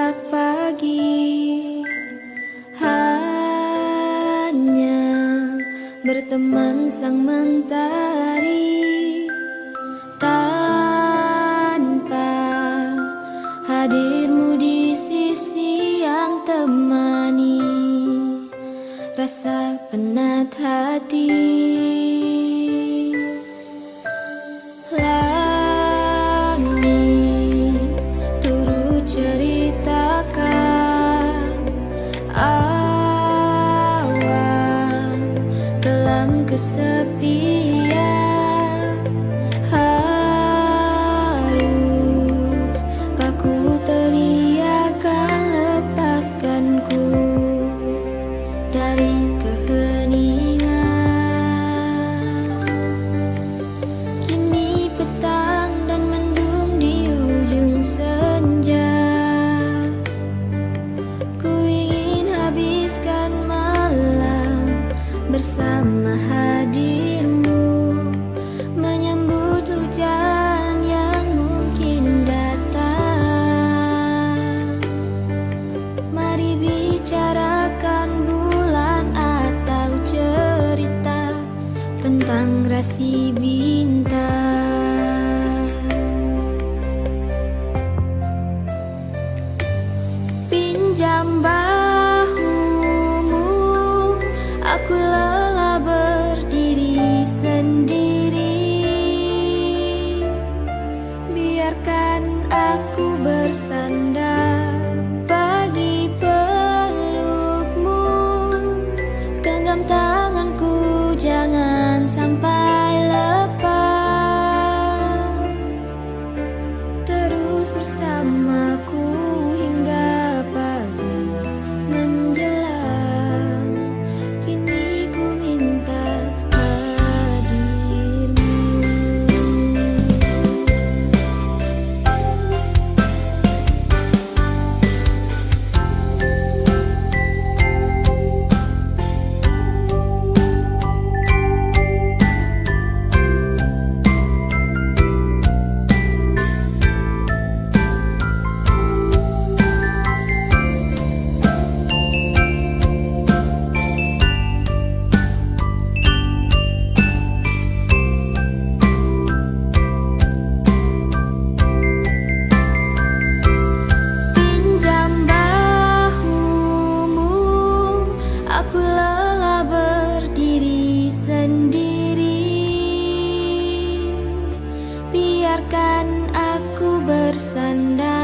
sejak pagi, hanya berteman sang mentari, tanpa hadirmu di sisi yang temani rasa penat hati. Ceritakan awan kelam kesepian, harus kaku teriakan lepaskanku dari keheningan. Kini petang dan mendung di ujung senja, bersama hadirmu, menyambut hujan yang mungkin datang. Mari bicarakan bulan atau cerita tentang rasi bintang. Pinjam bahumu, aku lelah berdiri sendiri. Biarkan aku bersandar bagi pelukmu, genggam tanganku jangan sampai lepas. Terus bersamaku hingga pagi menjelang. Kini ku minta hadirmu. Aku lelah berdiri sendiri. Biarkan aku bersandar